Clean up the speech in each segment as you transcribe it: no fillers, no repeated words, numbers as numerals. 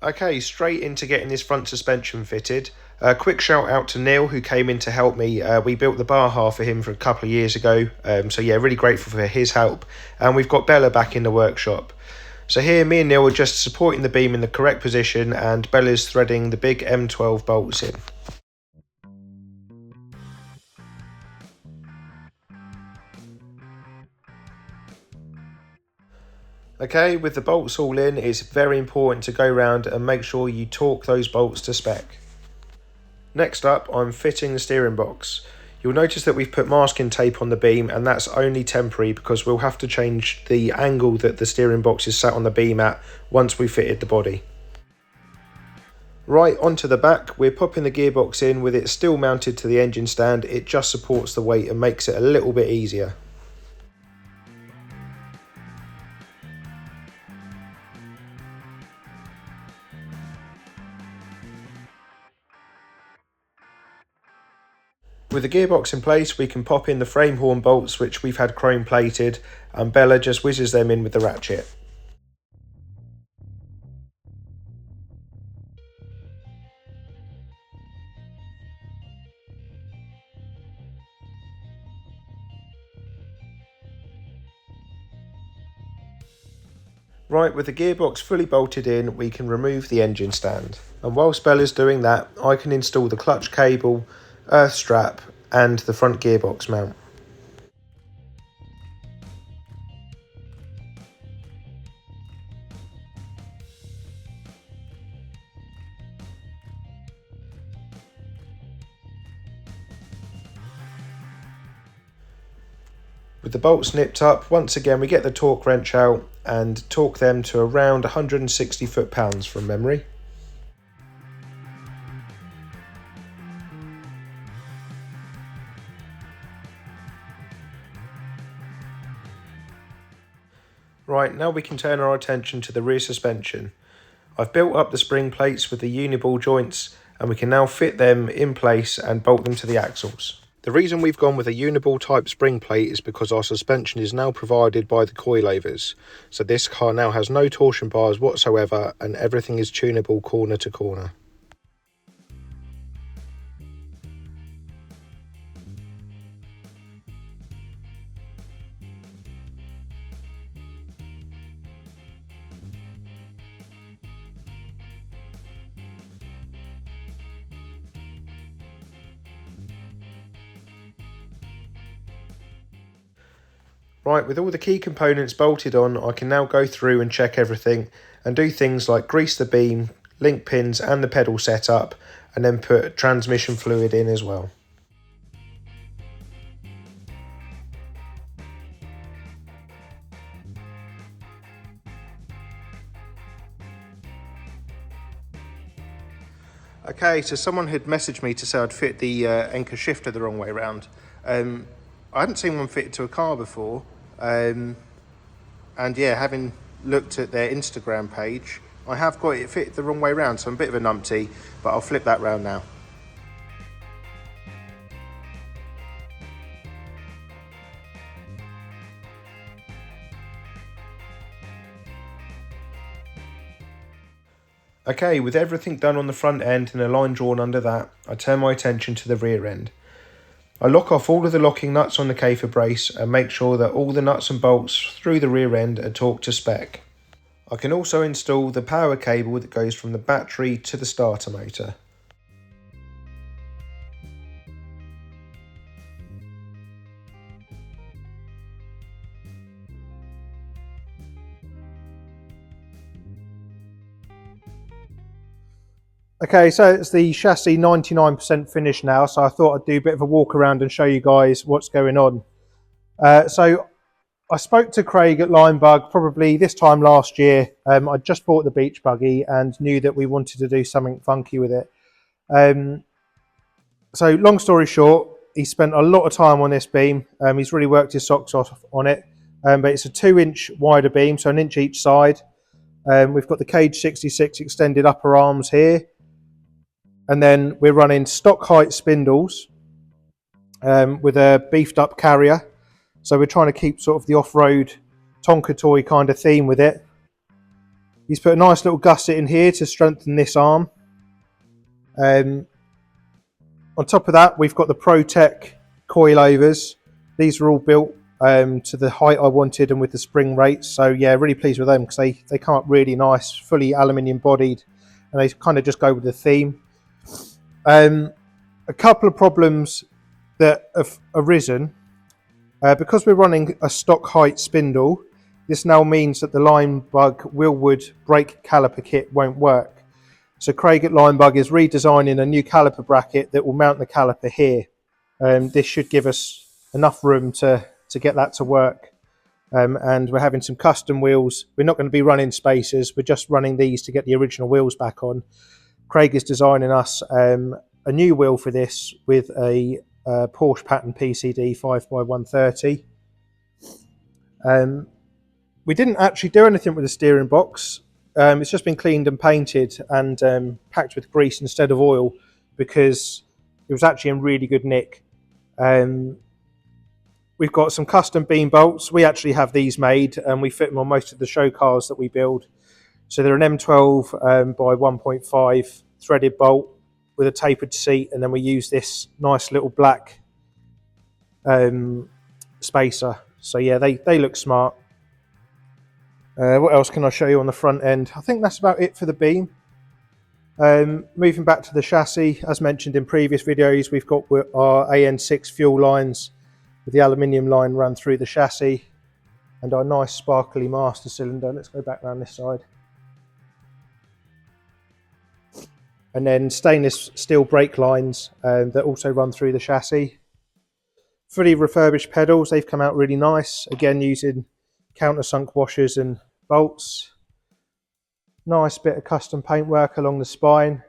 Okay, straight into getting this front suspension fitted. A quick shout out to Neil who came in to help me. We built the bar half for him for a couple of years ago, so yeah, really grateful for his help. And we've got Bella back in the workshop. So here, me and Neil are just supporting the beam in the correct position, and Bella's threading the big M12 bolts in. Okay, with the bolts all in, it's very important to go around and make sure you torque those bolts to spec. Next up, I'm fitting the steering box. You'll notice that we've put masking tape on the beam, and that's only temporary because we'll have to change the angle that the steering box is sat on the beam at once we've fitted the body. Right, onto the back, we're popping the gearbox in with it still mounted to the engine stand. It just supports the weight and makes it a little bit easier. With the gearbox in place, we can pop in the frame horn bolts which we've had chrome plated, and Bella just whizzes them in with the ratchet. Right, with the gearbox fully bolted in, we can remove the engine stand. And whilst Bella's doing that, I can install the clutch cable, earth strap, and the front gearbox mount. With the bolts nipped up, once again we get the torque wrench out and torque them to around 160 foot-pounds from memory. Right, now we can turn our attention to the rear suspension. I've built up the spring plates with the uniball joints, and we can now fit them in place and bolt them to the axles. The reason we've gone with a uniball type spring plate is because our suspension is now provided by the coilovers. So this car now has no torsion bars whatsoever, and everything is tunable corner to corner. Right, with all the key components bolted on, I can now go through and check everything and do things like grease the beam, link pins and the pedal setup, and then put transmission fluid in as well. Okay, so someone had messaged me to say I'd fit the anchor shifter the wrong way around. I hadn't seen one fitted to a car before, and yeah, having looked at their Instagram page, I have got it fitted the wrong way around, so I'm a bit of a numpty, but I'll flip that round now. Okay, with everything done on the front end and a line drawn under that, I turn my attention to the rear end. I lock off all of the locking nuts on the cafer brace and make sure that all the nuts and bolts through the rear end are torqued to spec. I can also install the power cable that goes from the battery to the starter motor. Okay, so it's the chassis 99% finished now, so I thought I'd do a bit of a walk around and show you guys what's going on. So I spoke to Craig at Limebug probably this time last year. I just bought the beach buggy and knew that we wanted to do something funky with it. So long story short, he spent a lot of time on this beam. He's really worked his socks off on it, but it's a 2-inch wider beam, so 1 inch each side. We've got the Cage 66 extended upper arms here. And then we're running stock height spindles with a beefed up carrier. So we're trying to keep sort of the off-road Tonka toy kind of theme with it. He's put a nice little gusset in here to strengthen this arm. On top of that, we've got the ProTech coilovers. These are all built to the height I wanted and with the spring rates. So yeah, really pleased with them because they come up really nice, fully aluminium bodied, and they kind of just go with the theme. A couple of problems that have arisen. Because we're running a stock height spindle, this now means that the Limebug Wheelwood brake caliper kit won't work. So Craig at Limebug is redesigning a new caliper bracket that will mount the caliper here. This should give us enough room to get that to work. And we're having some custom wheels. We're not going to be running spacers, we're just running these to get the original wheels back on. Craig is designing us a new wheel for this with a Porsche pattern PCD 5x130. We didn't actually do anything with the steering box. It's just been cleaned and painted and packed with grease instead of oil because it was actually in really good nick. We've got some custom beam bolts. We actually have these made and we fit them on most of the show cars that we build. So they're an M12 by 1.5 threaded bolt with a tapered seat, and then we use this nice little black spacer. So yeah, they look smart. What else can I show you on the front end? I think that's about it for the beam. Moving back to the chassis, as mentioned in previous videos, we've got our AN6 fuel lines with the aluminium line run through the chassis and our nice sparkly master cylinder. Let's go back around this side. And then stainless steel brake lines that also run through the chassis. Fully refurbished pedals, they've come out really nice, again using countersunk washers and bolts. Nice bit of custom paintwork along the spine.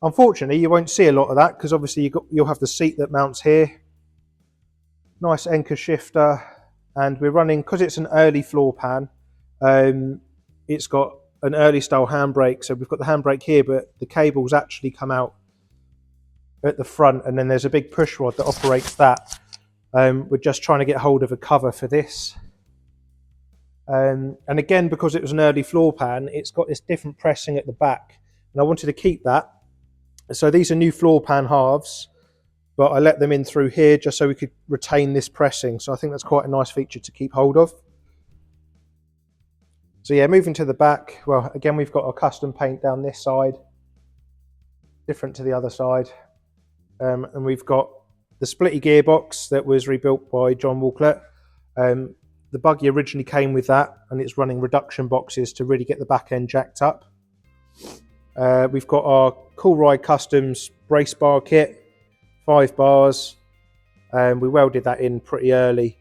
Unfortunately, you won't see a lot of that because obviously you'll have the seat that mounts here. Nice anchor shifter, and we're running, because it's an early floor pan, it's got an early style handbrake. So we've got the handbrake here, but the cables actually come out at the front, and then there's a big push rod that operates that. We're just trying to get hold of a cover for this. And again, because it was an early floor pan, it's got this different pressing at the back, and I wanted to keep that. So these are new floor pan halves, but I let them in through here just so we could retain this pressing. So I think that's quite a nice feature to keep hold of. So yeah, moving to the back, well, again, we've got our custom paint down this side, different to the other side. And we've got the splitty gearbox that was rebuilt by John Walklet. The Buggy originally came with that, and it's running reduction boxes to really get the back end jacked up. We've got our Cool Ride Customs brace bar kit, 5 bars. We welded that in pretty early,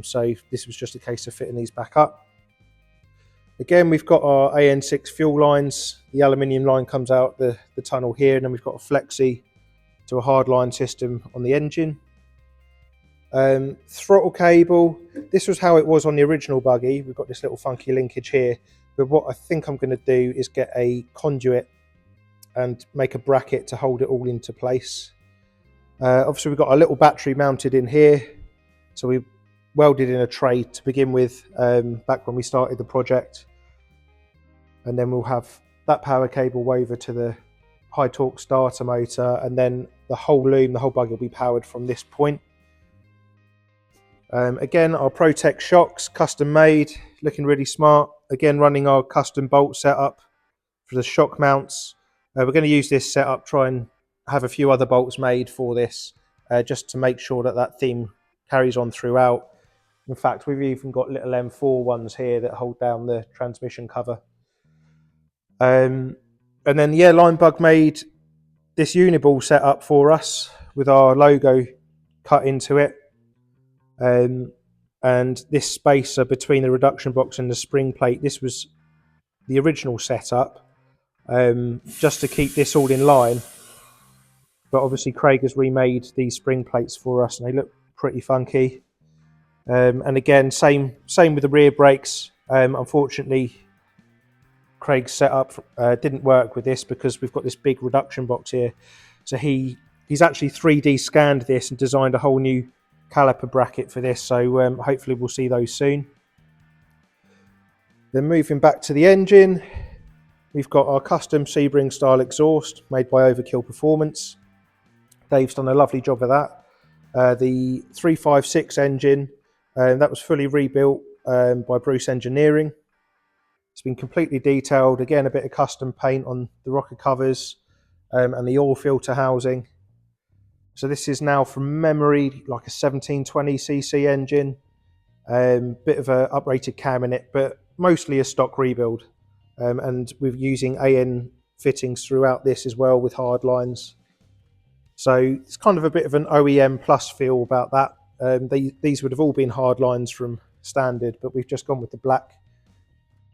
so this was just a case of fitting these back up. Again, we've got our AN6 fuel lines. The aluminium line comes out the tunnel here, and then we've got a flexi to a hard line system on the engine. Throttle cable, this was how it was on the original Buggy. We've got this little funky linkage here, but what I think I'm going to do is get a conduit and make a bracket to hold it all into place. Obviously we've got a little battery mounted in here, so we welded in a tray to begin with back when we started the project, and then we'll have that power cable over to the high torque starter motor, and then the whole loom, the whole Buggy will be powered from this point. Again, our ProTech shocks, custom made, looking really smart. Again, running our custom bolt setup for the shock mounts. We're going to use this setup, try and have a few other bolts made for this, just to make sure that that theme carries on throughout. In fact, we've even got little M4 ones here that hold down the transmission cover. And then, yeah, Limebug made this uniball setup for us with our logo cut into it. And this spacer between the reduction box and the spring plate, this was the original setup, just to keep this all in line. But obviously Craig has remade these spring plates for us, and they look pretty funky. And again, same with the rear brakes. Unfortunately, Craig's setup didn't work with this because we've got this big reduction box here. So he's actually 3D scanned this and designed a whole new caliper bracket for this. So hopefully we'll see those soon. Then moving back to the engine, we've got our custom Sebring style exhaust made by Overkill Performance. Dave's done a lovely job of that. The 356 engine, that was fully rebuilt by Bruce Engineering. It's been completely detailed. Again, a bit of custom paint on the rocker covers and the oil filter housing. So this is now from memory like a 1720cc engine. Bit of a uprated cam in it, but mostly a stock rebuild. And we're using AN fittings throughout this as well with hard lines. So it's kind of a bit of an OEM plus feel about that. These would have all been hard lines from standard, but we've just gone with the black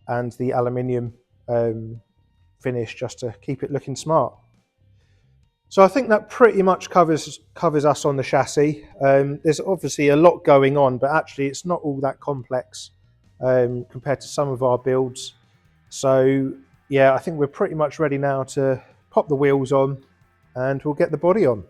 and the aluminium finish just to keep it looking smart. So I think that pretty much covers us on the chassis. There's obviously a lot going on, but actually it's not all that complex compared to some of our builds. So yeah, I think we're pretty much ready now to pop the wheels on and we'll get the body on.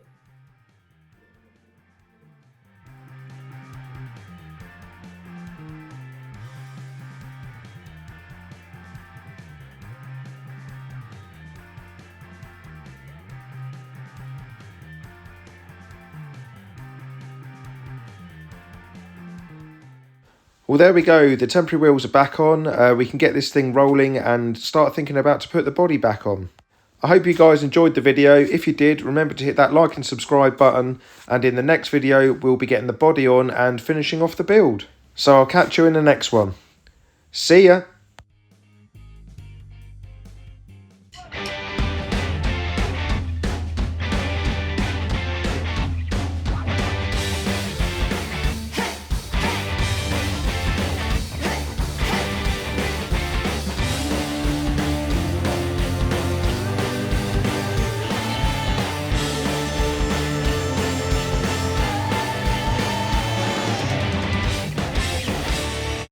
Well, there we go. The temporary wheels are back on. We can get this thing rolling and start thinking about to put the body back on. I hope you guys enjoyed the video. If you did, remember to hit that like and subscribe button. And in the next video, we'll be getting the body on and finishing off the build. So I'll catch you in the next one. See ya.